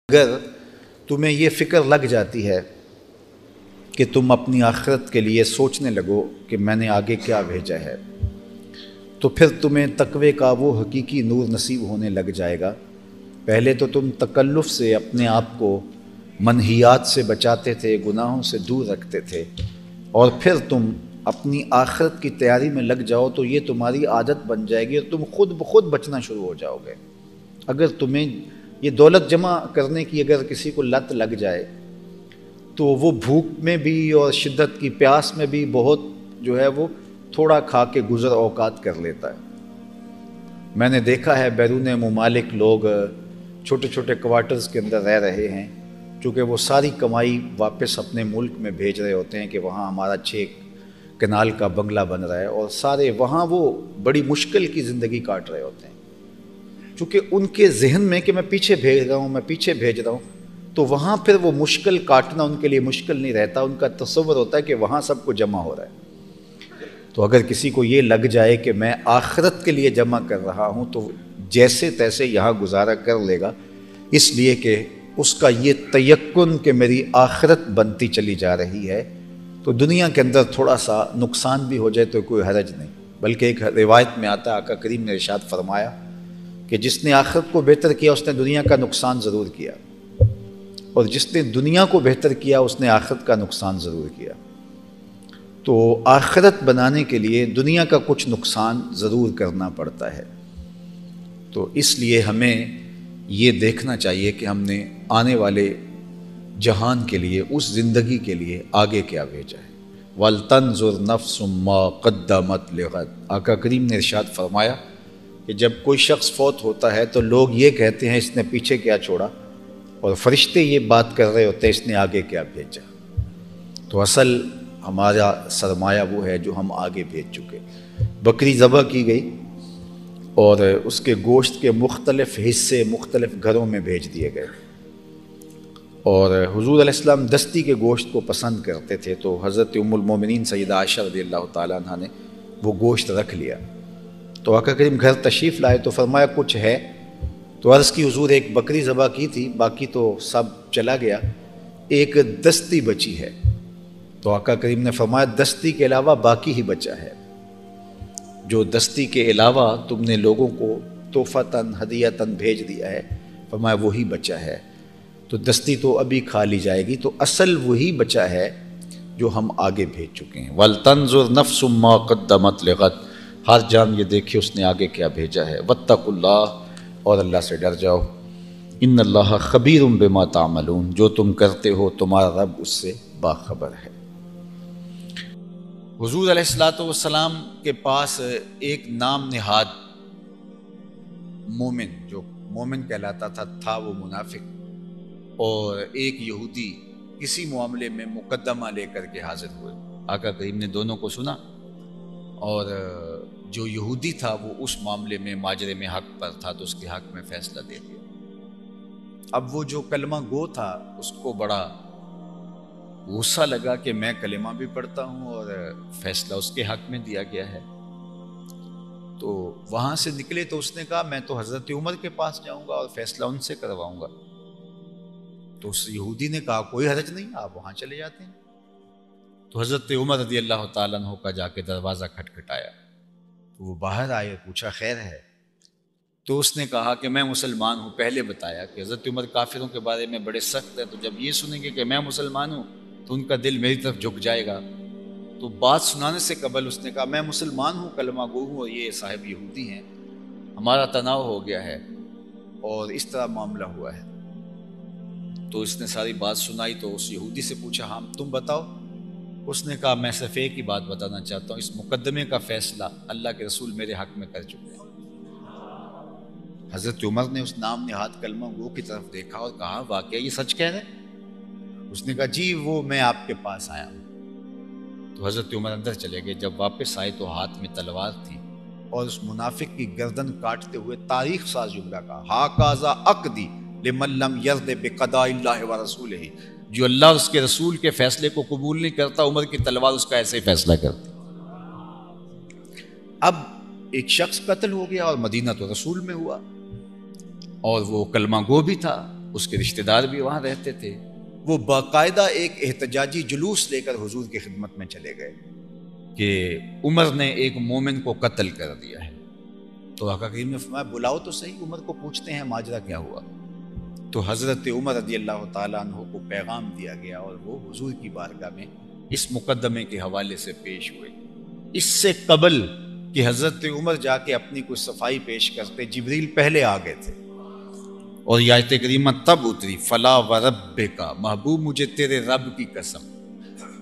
اگر تمہیں یہ فکر لگ جاتی ہے کہ تم اپنی آخرت کے لیے سوچنے لگو کہ میں نے آگے کیا بھیجا ہے، تو پھر تمہیں تقوی کا وہ حقیقی نور نصیب ہونے لگ جائے گا۔ پہلے تو تم تکلف سے اپنے آپ کو منہیات سے بچاتے تھے، گناہوں سے دور رکھتے تھے، اور پھر تم اپنی آخرت کی تیاری میں لگ جاؤ تو یہ تمہاری عادت بن جائے گی اور تم خود بخود بچنا شروع ہو جاؤ گے۔ اگر تمہیں یہ دولت جمع کرنے کی اگر کسی کو لت لگ جائے تو وہ بھوک میں بھی اور شدت کی پیاس میں بھی بہت جو ہے وہ تھوڑا کھا کے گزر اوقات کر لیتا ہے۔ میں نے دیکھا ہے بیرون ممالک لوگ چھوٹے چھوٹے کوارٹرز کے اندر رہ رہے ہیں، چونکہ وہ ساری کمائی واپس اپنے ملک میں بھیج رہے ہوتے ہیں کہ وہاں ہمارا 6 کنال کا بنگلہ بن رہا ہے، اور سارے وہاں وہ بڑی مشکل کی زندگی کاٹ رہے ہوتے ہیں، چونکہ ان کے ذہن میں کہ میں پیچھے بھیج رہا ہوں تو وہاں پھر وہ مشکل کاٹنا ان کے لیے مشکل نہیں رہتا، ان کا تصور ہوتا ہے کہ وہاں سب کو جمع ہو رہا ہے۔ تو اگر کسی کو یہ لگ جائے کہ میں آخرت کے لیے جمع کر رہا ہوں تو جیسے تیسے یہاں گزارا کر لے گا، اس لیے کہ اس کا یہ تیقن کہ میری آخرت بنتی چلی جا رہی ہے، تو دنیا کے اندر تھوڑا سا نقصان بھی ہو جائے تو کوئی حرج نہیں۔ بلکہ ایک روایت میں آتا ہے، آقا کریم نے ارشاد فرمایا کہ جس نے آخرت کو بہتر کیا اس نے دنیا کا نقصان ضرور کیا، اور جس نے دنیا کو بہتر کیا اس نے آخرت کا نقصان ضرور کیا۔ تو آخرت بنانے کے لیے دنیا کا کچھ نقصان ضرور کرنا پڑتا ہے۔ تو اس لیے ہمیں یہ دیکھنا چاہیے کہ ہم نے آنے والے جہان کے لیے، اس زندگی کے لیے آگے کیا بھیجا ہے۔ وَلْتَنْظُرْ نَفْسٌ مَّا قَدَّمَتْ لِغَدٍ، آقا کریم نے ارشاد فرمایا کہ جب کوئی شخص فوت ہوتا ہے تو لوگ یہ کہتے ہیں اس نے پیچھے کیا چھوڑا، اور فرشتے یہ بات کر رہے ہوتے ہیں اس نے آگے کیا بھیجا۔ تو اصل ہمارا سرمایہ وہ ہے جو ہم آگے بھیج چکے۔ بکری ذبح کی گئی اور اس کے گوشت کے مختلف حصے مختلف گھروں میں بھیج دیے گئے، اور حضور علیہ السلام دستی کے گوشت کو پسند کرتے تھے، تو حضرت ام المومنین سیدہ عائشہ رضی اللہ تعالیٰ عنہ نے وہ گوشت رکھ لیا۔ تو آقا کریم گھر تشریف لائے تو فرمایا کچھ ہے؟ تو عرض کی حضور ایک بکری ذبح کی تھی، باقی تو سب چلا گیا، ایک دستی بچی ہے۔ تو آقا کریم نے فرمایا دستی کے علاوہ باقی ہی بچا ہے، جو دستی کے علاوہ تم نے لوگوں کو تحفتاً ہدیتاً بھیج دیا ہے، فرمایا وہی بچا ہے۔ تو دستی تو ابھی کھا لی جائے گی، تو اصل وہی بچا ہے جو ہم آگے بھیج چکے ہیں۔ وَلْتَنْظُرْ نَفْسٌ مَّا قَدَّمَتْ لِغَدٍ، ہر جان یہ دیکھے اس نے آگے کیا بھیجا ہے۔ وَاتَّقُوا اللَّهَ، اور اللہ سے ڈر جاؤ۔ ان اللہ خبیر بما تعملون، جو تم کرتے ہو تمہارا رب اس سے باخبر ہے۔ حضور علیہ الصلوۃ والسلام کے پاس ایک نام نہاد مومن، جو مومن کہلاتا تھا وہ منافق، اور ایک یہودی کسی معاملے میں مقدمہ لے کر کے حاضر ہوئے۔ آقا کریم نے دونوں کو سنا، اور جو یہودی تھا وہ اس معاملے میں ماجرے میں حق پر تھا تو اس کے حق میں فیصلہ دے دیا۔ اب وہ جو کلمہ گو تھا اس کو بڑا غصہ لگا کہ میں کلمہ بھی پڑھتا ہوں اور فیصلہ اس کے حق میں دیا گیا ہے۔ تو وہاں سے نکلے تو اس نے کہا میں تو حضرت عمر کے پاس جاؤں گا اور فیصلہ ان سے کرواؤں گا۔ تو اس یہودی نے کہا کوئی حرج نہیں، آپ وہاں چلے جاتے ہیں۔ تو حضرت عمر رضی اللہ تعالیٰ عنہ کا جا کے دروازہ کھٹکھٹایا، تو وہ باہر آئے، پوچھا خیر ہے؟ تو اس نے کہا کہ میں مسلمان ہوں۔ پہلے بتایا کہ حضرت عمر کافروں کے بارے میں بڑے سخت ہیں، تو جب یہ سنیں گے کہ میں مسلمان ہوں تو ان کا دل میری طرف جھک جائے گا۔ تو بات سنانے سے قبل اس نے کہا میں مسلمان ہوں، کلمہ گو ہوں، اور یہ صاحب یہودی ہیں، ہمارا تناؤ ہو گیا ہے اور اس طرح معاملہ ہوا ہے۔ تو اس نے ساری بات سنائی، تو اس یہودی سے پوچھا ہم تم بتاؤ۔ اس نے کہا میں صرف ایک ہی بات بتانا چاہتا ہوں، اس مقدمے کا فیصلہ اللہ کے رسول میرے حق میں کر چکے ہیں۔ حضرت عمر نے اس نام نہاد کلمہ گو کی طرف دیکھا اور کہا واقعہ یہ سچ کہہ رہے؟ اس نے کہا جی وہ میں آپ کے پاس آیا ہوں۔ تو حضرت عمر اندر چلے گئے، جب واپس آئے تو ہاتھ میں تلوار تھی، اور اس منافق کی گردن کاٹتے ہوئے تاریخ ساز جملہ کہا ہاکذا عقدی لمن لم یرض بقضاء اللہ ورسولہ، جو اللہ اور اس کے رسول کے فیصلے کو قبول نہیں کرتا، عمر کی تلوار اس کا ایسے ہی فیصلہ کرتی۔ اب ایک شخص قتل ہو گیا اور مدینہ تو رسول میں ہوا، اور وہ کلمہ گو بھی تھا، اس کے رشتہ دار بھی وہاں رہتے تھے، وہ باقاعدہ ایک احتجاجی جلوس لے کر حضور کی خدمت میں چلے گئے کہ عمر نے ایک مومن کو قتل کر دیا ہے۔ تو آقا کریم نے فرمایا بلاؤ تو صحیح، عمر کو پوچھتے ہیں ماجرا کیا ہوا۔ تو حضرت عمر رضی اللہ تعالیٰ عنہ کو پیغام دیا گیا اور وہ حضور کی بارگاہ میں اس مقدمے کے حوالے سے پیش ہوئے۔ اس سے قبل کہ حضرت عمر جا کے اپنی کوئی صفائی پیش کرتے، جبریل پہلے آ گئے تھے اور یہ آیت کریمہ تب اتری، فلا وربک، محبوب مجھے تیرے رب کی قسم۔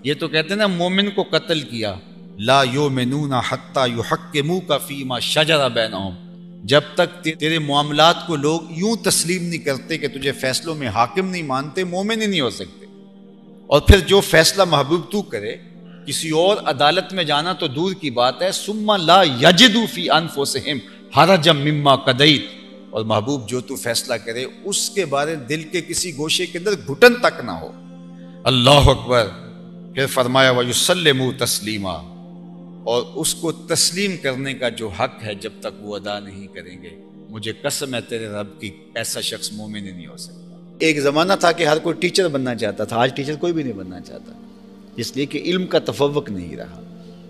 یہ تو کہتے ہیں نا مومن کو قتل کیا، لا یؤمنون حتی یحکموک فیما شجر بینہم، جب تک تیرے معاملات کو لوگ یوں تسلیم نہیں کرتے کہ تجھے فیصلوں میں حاکم نہیں مانتے، مومن ہی نہیں ہو سکتے۔ اور پھر جو فیصلہ محبوب تو کرے، کسی اور عدالت میں جانا تو دور کی بات ہے، ثم لا یجدوا فی انفسہم حرجا مما قضیت، اور محبوب جو تو فیصلہ کرے اس کے بارے دل کے کسی گوشے کے اندر گھٹن تک نہ ہو۔ اللہ اکبر۔ پھر فرمایا وَيُسَلِّمُوا تَسْلِيمًا، اور اس کو تسلیم کرنے کا جو حق ہے جب تک وہ ادا نہیں کریں گے، مجھے قسم ہے تیرے رب کی، ایسا شخص مومن ہی نہیں ہو سکتا۔ ایک زمانہ تھا کہ ہر کوئی ٹیچر بننا چاہتا تھا، آج ٹیچر کوئی بھی نہیں بننا چاہتا، اس لیے کہ علم کا تفوق نہیں رہا۔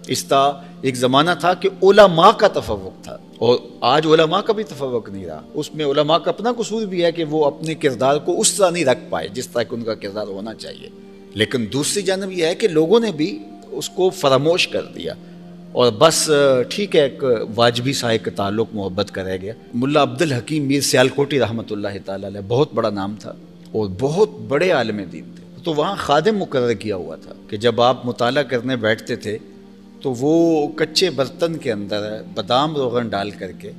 اس طرح ایک زمانہ تھا کہ علماء کا تفوق تھا، اور آج علماء کا بھی تفوق نہیں رہا۔ اس میں علماء کا اپنا قصور بھی ہے کہ وہ اپنے کردار کو اس طرح نہیں رکھ پائے جس طرح کہ ان کا کردار ہونا چاہیے، لیکن دوسری جانب یہ ہے کہ لوگوں نے بھی اس کو فراموش کر دیا، اور بس ٹھیک ہے ایک واجبی سا ایک تعلق محبت کا رہ گیا۔ ملا عبد الحکیم میر سیالکوٹی رحمۃ اللہ تعالیٰ علیہ، بہت بڑا نام تھا اور بہت بڑے عالم دین تھے، تو وہاں خادم مقرر کیا ہوا تھا کہ جب آپ مطالعہ کرنے بیٹھتے تھے تو وہ کچے برتن کے اندر بادام روغن ڈال کر کے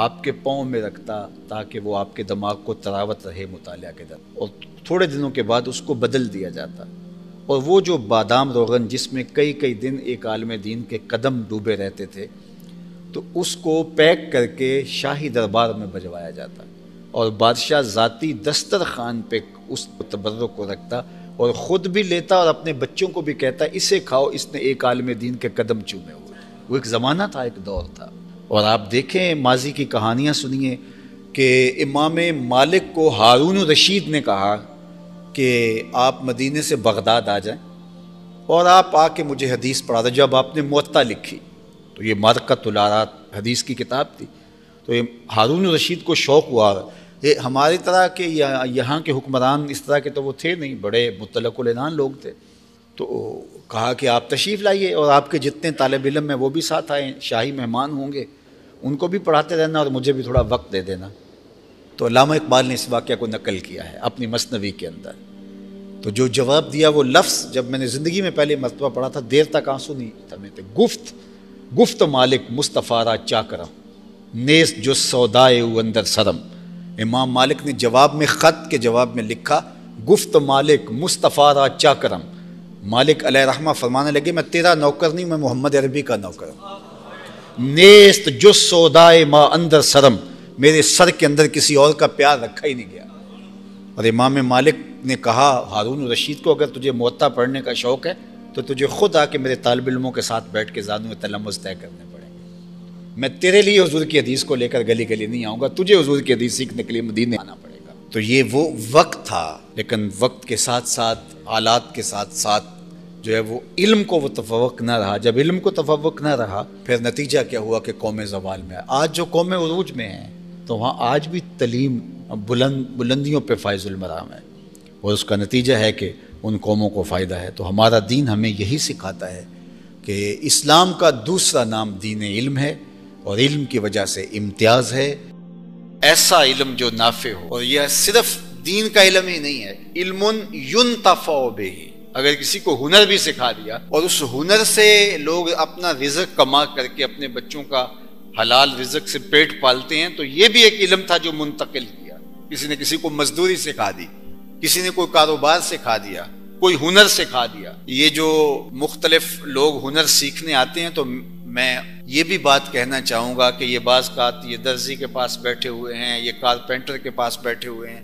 آپ کے پاؤں میں رکھتا تاکہ وہ آپ کے دماغ کو تراوت رہے مطالعہ کے در، اور تھوڑے دنوں کے بعد اس کو بدل دیا جاتا، اور وہ جو بادام روغن جس میں کئی کئی دن ایک عالم دین کے قدم ڈوبے رہتے تھے، تو اس کو پیک کر کے شاہی دربار میں بھجوایا جاتا، اور بادشاہ ذاتی دسترخوان پہ اس تبرک کو رکھتا اور خود بھی لیتا اور اپنے بچوں کو بھی کہتا اسے کھاؤ، اس نے ایک عالم دین کے قدم چومے ہوئے۔ وہ ایک زمانہ تھا، ایک دور تھا۔ اور آپ دیکھیں ماضی کی کہانیاں سنیے کہ امام مالک کو ہارون الرشید نے کہا کہ آپ مدینے سے بغداد آ جائیں اور آپ آ کے مجھے حدیث پڑھا دیں۔ جب آپ نے موطا لکھی تو یہ مارکۃ الآرات حدیث کی کتاب تھی، تو یہ ہارون الرشید کو شوق ہوا۔ یہ ہماری طرح کے یہاں کے حکمران اس طرح کے تو وہ تھے نہیں، بڑے مطلق العنان لوگ تھے، تو کہا کہ آپ تشریف لائیے اور آپ کے جتنے طالب علم ہیں وہ بھی ساتھ آئیں، شاہی مہمان ہوں گے، ان کو بھی پڑھاتے رہنا اور مجھے بھی تھوڑا وقت دے دینا۔ تو علامہ اقبال نے اس واقعہ کو نقل کیا ہے اپنی مثنوی کے اندر، تو جو جواب دیا وہ لفظ جب میں نے زندگی میں پہلے مرتبہ پڑھا تھا، دیر تک آنسو نہیں تھمے، گفت مالک مصطفیٰ را چاکرم نیست جو سودائے او اندر سرم۔ امام مالک نے جواب میں، خط کے جواب میں لکھا، گفت مالک مصطفیٰ را چاکرم۔ مالک علیہ رحمہ فرمانے لگے میں تیرا نوکر نہیں، میں محمد عربی کا نوکر ہوں۔ نیست جو سودائے ما اندر سرم، میرے سر کے اندر کسی اور کا پیار رکھا ہی نہیں گیا۔ اور امام مالک نے کہا ہارون الرشید کو اگر تجھے موطا پڑھنے کا شوق ہے تو تجھے خود آ کے میرے طالب علموں کے ساتھ بیٹھ کے زانو تلمذ طے کرنے پڑیں گے۔ میں تیرے لیے حضور کی حدیث کو لے کر گلی گلی نہیں آؤں گا، تجھے حضور کی حدیث سیکھنے کے لیے مدینے آنا پڑے گا۔ تو یہ وہ وقت تھا، لیکن وقت کے ساتھ ساتھ حالات کے ساتھ ساتھ جو ہے وہ علم کو وہ تفوق نہ رہا۔ جب علم کو تفوق نہ رہا پھر نتیجہ کیا ہوا کہ قوم زوال میں آج جو قوم عروج میں ہیں تو وہاں آج بھی تعلیم بلندیوں پہ فائز المرام ہے، اور اس کا نتیجہ ہے کہ ان قوموں کو فائدہ ہے۔ تو ہمارا دین ہمیں یہی سکھاتا ہے کہ اسلام کا دوسرا نام دین علم ہے، اور علم کی وجہ سے امتیاز ہے، ایسا علم جو نافع ہو۔ اور یہ صرف دین کا علم ہی نہیں ہے، علم ینتفع بہ، اگر کسی کو ہنر بھی سکھا دیا اور اس ہنر سے لوگ اپنا رزق کما کر کے اپنے بچوں کا حلال رزق سے پیٹ پالتے ہیں، تو یہ بھی ایک علم تھا جو منتقل کیا۔ کسی نے کسی کو مزدوری سکھا دی، کسی نے کوئی کاروبار سکھا دیا، کوئی ہنر سکھا دیا۔ یہ جو مختلف لوگ ہنر سیکھنے آتے ہیں تو میں یہ بھی بات کہنا چاہوں گا کہ یہ بعض اوقات یہ درزی کے پاس بیٹھے ہوئے ہیں، یہ کارپینٹر کے پاس بیٹھے ہوئے ہیں،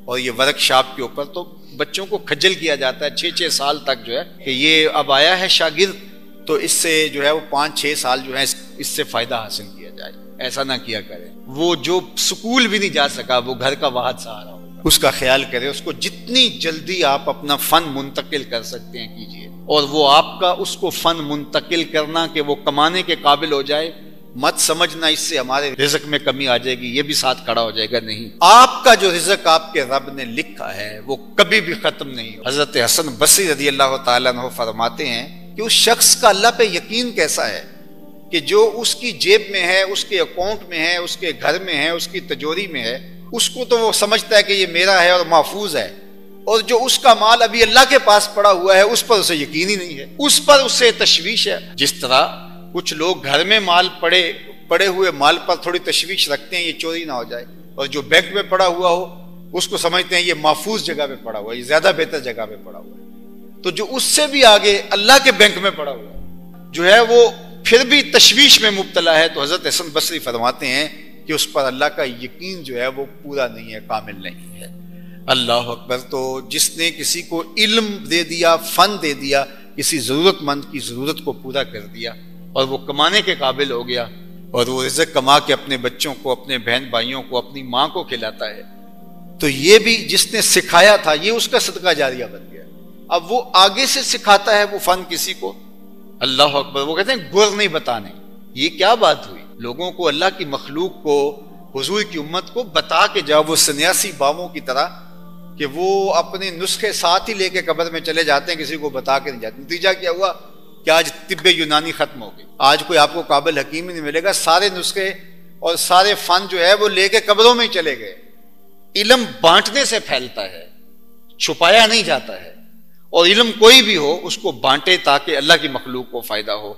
اور یہ ورک شاپ کے اوپر تو بچوں کو کھجل کیا جاتا ہے 6-6 سال تک جو ہے کہ یہ اب آیا ہے شاگرد تو اس سے جو ہے وہ 5-6 سال جو ہے اس سے فائدہ حاصل کیا جائے۔ ایسا نہ کیا کریں، وہ جو سکول بھی نہیں جا سکا وہ گھر کا واحد سہارا ہوگا۔ اس کا خیال کرے، اس کو جتنی جلدی آپ اپنا فن منتقل کر سکتے ہیں کیجئے، اور وہ آپ کا اس کو فن منتقل کرنا کہ وہ کمانے کے قابل ہو جائے، مت سمجھنا اس سے ہمارے رزق میں کمی آ جائے گی، یہ بھی ساتھ کھڑا ہو جائے گا، نہیں، آپ کا جو رزق آپ کے رب نے لکھا ہے وہ کبھی بھی ختم نہیں ہو۔ حضرت حسن بصری رضی اللہ تعالیٰ عنہ فرماتے ہیں کہ اس شخص کا اللہ پہ یقین کیسا ہے کہ جو اس کی جیب میں ہے، اس کے اکاؤنٹ میں ہے، اس کے گھر میں ہے، اس کی تجوری میں ہے، اس کو تو وہ سمجھتا ہے کہ یہ میرا ہے اور محفوظ ہے، اور جو اس کا مال ابھی اللہ کے پاس پڑا ہوا ہے اس پر اسے یقین ہی نہیں ہے، اس پر اسے تشویش ہے۔ جس طرح کچھ لوگ گھر میں مال پڑے ہوئے مال پر تھوڑی تشویش رکھتے ہیں یہ چوری نہ ہو جائے، اور جو بینک میں پڑا ہوا ہو اس کو سمجھتے ہیں یہ محفوظ جگہ پہ پڑا ہوا ہے، یہ زیادہ بہتر جگہ پہ پڑا ہوا ہے۔ تو جو اس سے بھی آگے اللہ کے بینک میں پڑا ہوا ہے جو ہے وہ پھر بھی تشویش میں مبتلا ہے، تو حضرت حسن بصری فرماتے ہیں کہ اس پر اللہ کا یقین جو ہے وہ پورا نہیں ہے، کامل نہیں ہے۔ اللہ اکبر۔ تو جس نے کسی کو علم دے دیا، فن دے دیا، کسی ضرورت مند کی ضرورت کو پورا کر دیا اور وہ کمانے کے قابل ہو گیا، اور وہ رزق کما کے اپنے بچوں کو، اپنے بہن بھائیوں کو، اپنی ماں کو کھلاتا ہے، تو یہ بھی جس نے سکھایا تھا یہ اس کا صدقہ جاریہ بن گیا۔ اب وہ آگے سے سکھاتا ہے وہ فن کسی کو، اللہ اکبر۔ وہ کہتے ہیں گر نہیں بتانے، یہ کیا بات ہوئی؟ لوگوں کو، اللہ کی مخلوق کو، حضور کی امت کو بتا کے جاؤ، وہ سنیاسی باووں کی طرح کہ وہ اپنے نسخے ساتھ ہی لے کے قبر میں چلے جاتے ہیں، کسی کو بتا کے نہیں جاتے۔ نتیجہ کیا ہوا کہ آج طب یونانی ختم ہو گئی، آج کوئی آپ کو قابل حکیم ہی نہیں ملے گا، سارے نسخے اور سارے فن جو ہے وہ لے کے قبروں میں ہی چلے گئے۔ علم بانٹنے سے پھیلتا ہے، چھپایا نہیں جاتا ہے، اور علم کوئی بھی ہو اس کو بانٹے تاکہ اللہ کی مخلوق کو فائدہ ہو۔